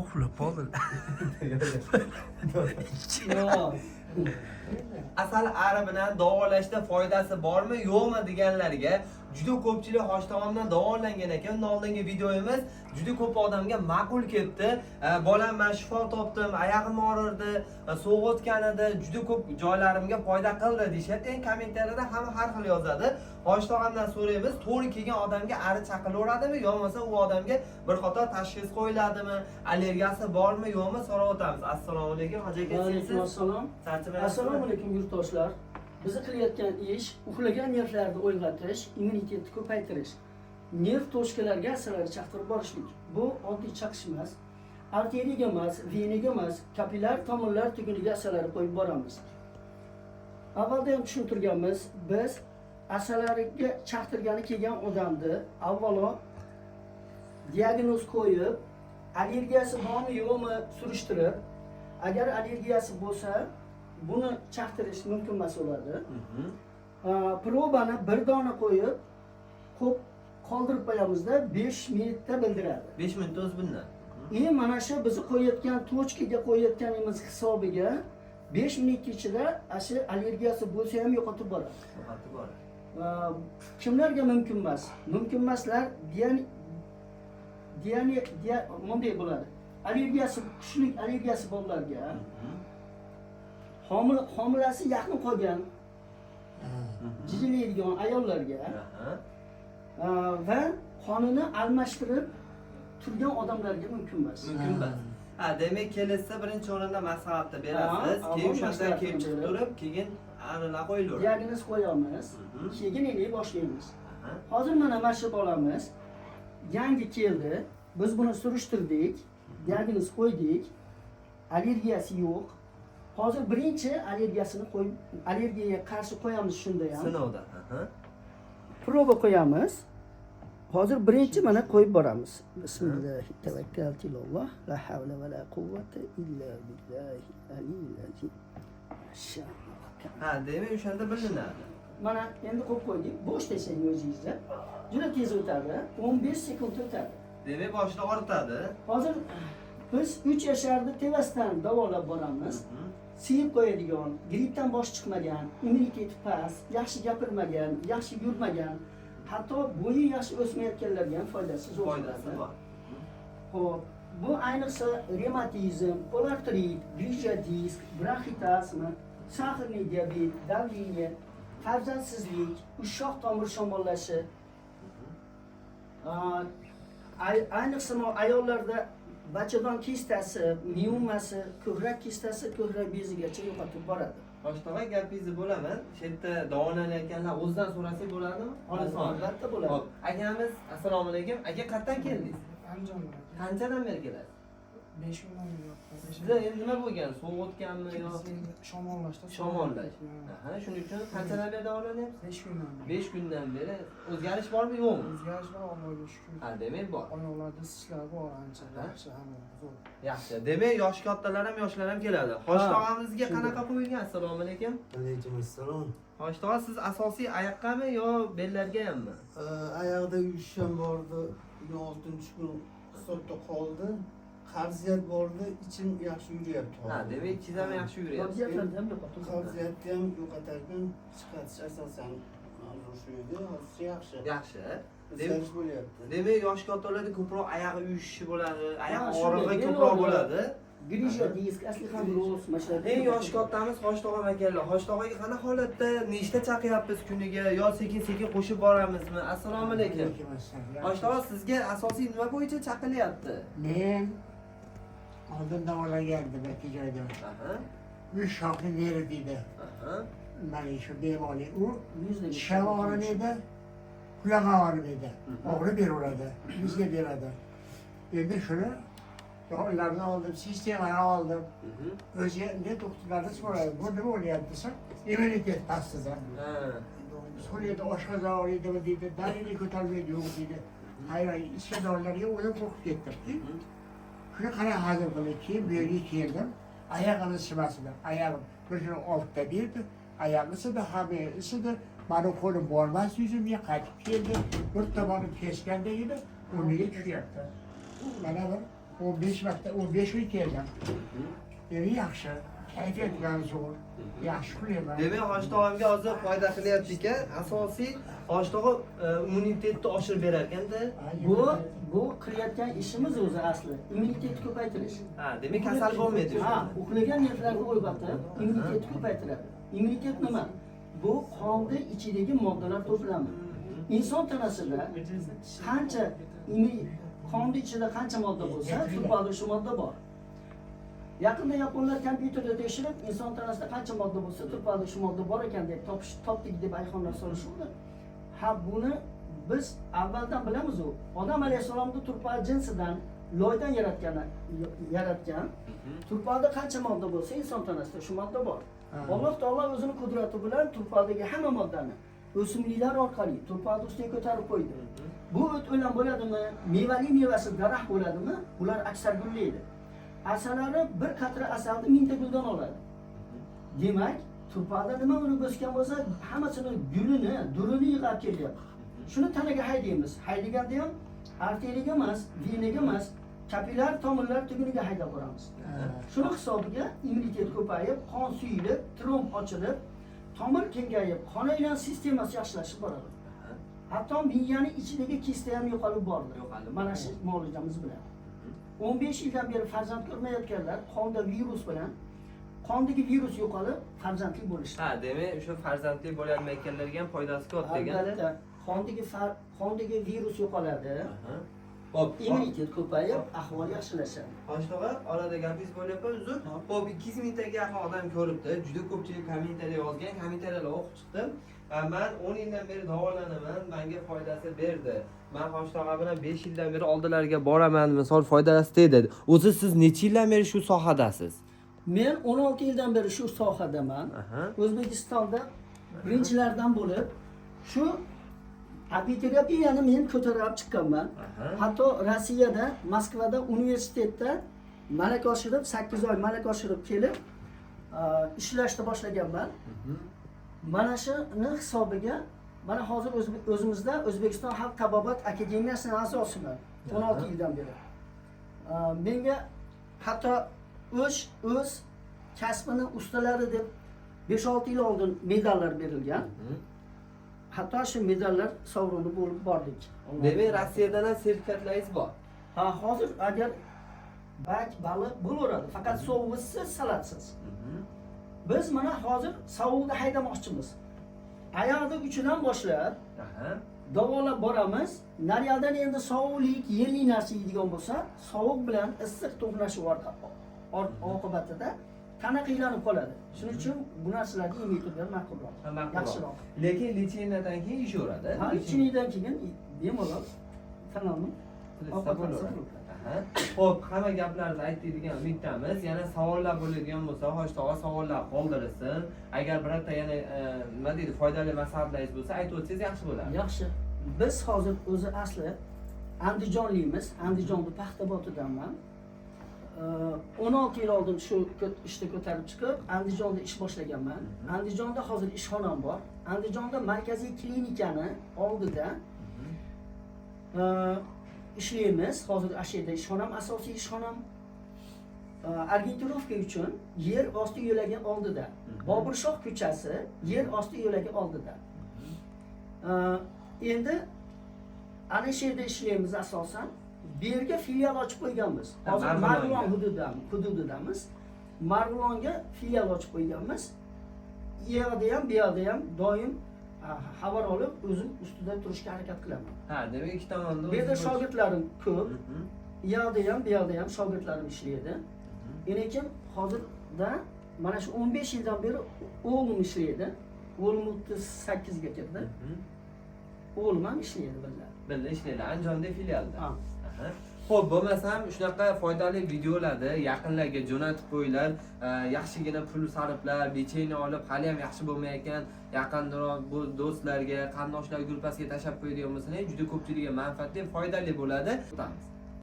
uxlab qoldi. Yo'q. Asal ari bilan davolashda foydasi bormi, yo'qmi deganlarga juda ko'pchilik hosh tomonidan davolangan ekan. Undan oldingi videomiz juda ko'p odamga ma'qul ketdi. Bolam men shifo topdim, oyog'im og'rirdi, so'g'otgan edi, juda ko'p joylarimga foyda qildi deyshadi. Eng kommentariyada hamma har xil yozadi. Hosh tomonidan so'raymiz, to'g'ri kelgan odamga ari chaqilaveradimi, yo'qmasa u odamga bir qator tashxis qo'yiladimi, allergiyasi bormi, yo'qmi so'rab o'tamiz. Assalomu alaykum, hoji aka. Alaykum assalom. Assalomu alaykum yurtdoshlar. Biz qilayotgan ish uxlagan nervlarni uyg'otish, immunitetni ko'paytirish, nerv to'shkalariga asarlarni chaqtirib borishlik. Bu oddiy chaqish emas, arteriyaga emas, venaga emas, kapillar tomirlar tuguniga asarlarni qo'yib boramiz. Avvalda ham tushuntirganmiz, biz asarlariga chaqtirgani kelgan odamni avvalo diagnoz qo'yib, allergiyasi bormi yo'qmi surishtirib, agar allergiyasi bo'lsa buni chaqtirish mumkin emas bo'ladi. Probani bir dona qo'yib, ko'p qoldirib qo'yamizda 5 minutda bildiradi. 5 minut o'z bundan. Mana shu biz qo'yayotgan tochkaga qo'yayotganimiz hisobiga 5 minut ichida asha allergiyasi bo'lsa ham yo'qotib boradi. Yo'qotib boradi. Kimlarga mumkin emas? Mumkin emaslar bunday bo'ladi. Allergiyasi, kuchli allergiyasi borlarga homilasi yaqin qolgan jijilaydigan ayollarga va qonini almashtirib turgan odamlarga mumkin emas. Mumkin emas. Demak kelsa birinchi o'rinda maslahatni berasiz, keyin o'shandan kelib chiqib turib, keyin aniqlab qo'yiladi. Diagnoz qo'yamiz, keyin endi boshlaymiz. Hozir mana shu bolamiz yangi keldi. Biz buni surishtirdik, diagnoz qo'ydik. Allergiyasi yo'q. Hozir birinchi allergiyasini qo'yib, allergiyaga qarshi qo'yamiz shunda ham. Sinovda. Proba qo'yamiz. Hozir birinchi mana qo'yib boramiz. Bismillohi tavakkaltilloh, la havla va la quvvata illa billahi aliyyil azim. Demak o'shanda bilinadi. Mana endi qo'yib qo'ydik. Bo'sh tasang o'zingizda. Juda tez o'tadi. 15 sekund o'tadi. Demak boshida og'ritadi. Hozir biz 3 yasharni tevasdan davolab boramiz. Siyib qo'yadigan, grippdan bosh chiqmagan, immuniteti past, yaxshi gapirmagan, yaxshi yurmagan, hatto bo'yi yaxshi o'smayotganlarga ham foydasi zo'r. Foydasi bor. Xo'p, bu ayniqsa revmatizm, polartrit, grija disk, bronxitasmi, saharli diabet, davleniya, farzandsizlik, ushoq tomir shamollashi. Ayniqsa ayollarda bachadon kistasi, miomasi, ko'krak kistasi, ko'krak bezigacha yo'qotib boradi. Boshlig'i gapingizni bo'laman. Shu yerda davolanayotganlar o'zidan so'rasak bo'ladimi? Albatta bo'ladi. Xo'p, akamiz assalomu alaykum. Aka qayerdan keldingiz? Andijondan. Qanchadan beri kelasiz? 5 kundan beri. Sizda endi nima bo'lgan? Sovuqotganmi yo shamollashda? Shamollash. Shuning uchun qanchadan beri davolanyapsiz? 5 kundan beri. 5 kundan beri o'zgarish bormi yo'qmi? O'zgarish bor, Allohga shukr. Demak bor. Oyoqlarda isishlar bor ancha. Yaxshi, hamma zo'r. Yaxshi. Demak yosh kattalar ham yoshlar ham keladi. Hosh tog'amizga qanaqa qo'yilgan? Assalomu alaykum. Alaykum assalom. Hosh tog'a siz asosiy oyoqqami yo bellarga hammi? Oyoqda uyushgan bordi, 6-chi kun hisobda qoldi. Qabziyat bordi, ichim yaxshi yuryapti. Demak ichiz ham yaxshi yuryapti. Qabziyatlarni ham yo'qotib boradi. Qabziyatni ham yo'qotarkan, chiqarish asosan mavzu shu edi. Hozir yaxshi. Yaxshi. O'zgarish bo'lyapti. Demak yosh kattalarda ko'proq oyoq uyushishi bo'ladi, oyoq og'rig'i ko'proq bo'ladi. Grija disk, asli ham ro'z, mashina. Eng yosh kattamiz Hosh tog'am akalar. Hosh tog'aga qanaqa holatda nechta chaqiryapmiz kuniga yo sekin-sekin qo'shib boramizmi? Assalomu alaykum. Hosh tog'a sizga asosiy nima bo'yicha chaqilyapti? Men oldin davolagandim ikki joyda. Uch shoxni neri deydi. Mana shu bemorli u tishlab og'rimaydi, quloq og'rimaydi. Og'ri beraveradi, yuzga beradi. Endi shuni dorilarni oldim, sistemani oldim. O'zi endi doktorlardan so'radi, bu nima bo'lyapti desam, immunitet pastidan. So'raydi, oshqozon og'riydimi deydi, dalili ko'tarmaydi, yo'q deydi. Hayron, ichgan dorilarga o'zim qo'rqib ketdim. Shuni qanday hazm qilib, keyin bu yerga keldim. Oyog'ini shimasidan, oyog'im bir oltita berdi, oyog'i isidi, hamma isidi. Mani qo'lim bormas yuzimga qaytib keldi. Bir tomoni kesganda edi, o'rniga tushyapti. Mana bir 15 vaqtda 15 kun keldim. Endi yaxshi, kayfiyat bilan zo'r. Yaxshi qilyapman. Demak, hoshtaxonga hozir foyda qilyapti-ku. Asosiy hoshtaxon immunitetni oshirib berar ekanda. Bu qilayotgan ishimiz o'zi asli immunitetni ko'paytirish. Ha, demak kasal bo'lmaydi. Ha, uxlagan nervlarni uyg'otib, immunitetni ko'paytiradi. Immunitet nima? Bu qonni ichidagi moddalar to'plami. Inson tanasida qancha qonni ichida qancha modda bo'lsa, turpoqda shu modda bor. Yaqinda yaponlar kompyuterda tekshirib, inson tanasida qancha modda bo'lsa, turpoqda shu modda bor ekan deb topdik deb ayxonlar solishuvdi. Ha, buni biz avvaldan bilamiz u. Odam alayhissalomni turpoq jinsidan, loydan yaratgan. Turpoqda qancha modda bo'lsa, inson tanasida shu modda bor. Alloh taolo o'zining qudrati bilan turpoqdagi hamma moddani o'simliklar orqali turpoqni ustiga ko'tarib qo'ydi. Bu o't o'lan bo'ladimi, mevasi daraxt bo'ladimi, ular aksar gullaydi. Asalari bir qatra asalni 1000 ta guldan oladi. Demak, turpoqda nima bo'lib o'sgan bo'lsa, hammasini gulini, durini yig'ib kelyapti. Shuni tanaga haydaymiz. Haydaganda ham arteriyaga emas, venaga emas, kapillar tomirlar tuguniga haydab boramiz. Shuni hisobiga immunitet ko'payib, qon suyilib, tromb ochilib, tomir kengayib, qon aylanish sistemasi yaxshilashib boradi. Hatto miyaning ichidagi kista ham yo'qolib bordi. Mana shu muolajamiz bilan. 15 yildan beri farzand ko'rmayotganlar qonda virus bilan qondagi virus yo'qolib farzandli bo'lishdi. Ha, demak, o'sha farzandli bo'lolmayotganlarga ham foydasi ko'p deganda. Albatta, qondagi virus yo'qoladi. Hop, immunitet ko'payib, ahvol yaxshilashadi. Hoshtaxon, orada gapingiz bo'lyapti, uzr. Hop, 200 mingtaga yaqin odam ko'ribdi. Juda ko'pchilik kommentariya yozgan, kommentariyalarni o'qib chiqdim. Men 10 yildan beri davolanaman, menga foydasi berdi. Men hoshtaxon bilan 5 yildan beri oldilariga boraman, misol foydasi tegdi. O'zi siz necha yildan beri shu sohadasiz? Men 16 yildan beri shu sohadaman. O'zbekistonda birinchilardan bo'lib shu apiterapiyani men ko'tarib chiqqanman. Hatto Rossiyada, Moskvada universitetda malaka oshirib, 8 oy malaka oshirib kelib, ishlashni boshlaganman. Mana shuni hisobiga mana hozir o'zimizda O'zbekiston Xalq tabobat akademiyasining a'zosiman 16 yildan beri. Menga hatto o'z kasbini ustalari deb 5-6 yil oldin medallar berilgan. Hatto shu medallar sovrini bo'lib bordik. Demak, Rossiyadan ham sertifikatlaringiz bor. Ha, hozir agar baliq bo'laveradi, faqat sovuqsiz, salatsiz. Biz mana hozir sovuqda haydamoqchimiz. Ayog'ida uchidan boshlab davolab boramiz. Naryaldan endi sovuqlik, yerli narsa yeydigan bo'lsa, sovuq bilan issiq to'qnashuv oqibatida tana qiynalib qoladi. Shuning uchun bu narsalarni yemay turgan ma'qulroq. Yaxshiroq. Lekin lecheniyadan keyin ishaveradi. Ha, lecheniyadan keyin bemalol tanani Xo'p, hamma gaplarni aytadigan umiddamiz. Yana savollar bo'ladigan bo'lsa, hoshtaxon savollar qoldirsin. Agar birorta yana nima deydi, foydali maslahatlaringiz bo'lsa, aytib o'tsangiz yaxshi bo'lardi. Yaxshi. Biz hozir o'zi asli Andijonlimiz. Andijonda Paxtabotidanman. 16 yil oldin shu ishni ko'tarib chiqib, Andijonda ish boshlaganman. Andijonda hozir ishxonam bor. Andijonda markaziy klinikani oldida ishlaymiz. Hozir ashida ishxonam, asosiy ishxonam argentirovka uchun yer osti yo'lagi oldida. Boburshoh ko'chasi yer osti yo'lagi oldida. Endi ana shu yerda ishlaymiz asosan. Bu yerga filial ochib qo'yganmiz. Hozir Marg'ilon hududidamiz. Marg'ilonga filial ochib qo'yganmiz. U yoqda ham, bu yoqda ham doim xabar olib, o'zim ustida turishga harakat qilaman. Ha, demak ikki tomonda. Bu yerda shogirdlarim ko'p. U yoqda ham, bu yoqda ham shogirdlarim ishlaydi. Lekin hozirda mana shu 15 yildan beri o'g'lim ishlaydi. O'g'lim 38 ga kirdi. O'g'lim ham ishlaydi birga. Birga ishlaydi, Andijonda filialda. Ha. Xo'p, bo'lmasam shunaqa foydali videolarni yaqinlarga jo'natib qo'yinglar. Yaxshigina pul sarflab, lecheniya olib, hali ham yaxshi bo'lmayotgan yaqinroq bu do'stlarga, qarindoshlar gruppasiga tashlab qo'yadigan bo'lsangiz, juda ko'pchilikga manfaatli, foydali bo'ladi.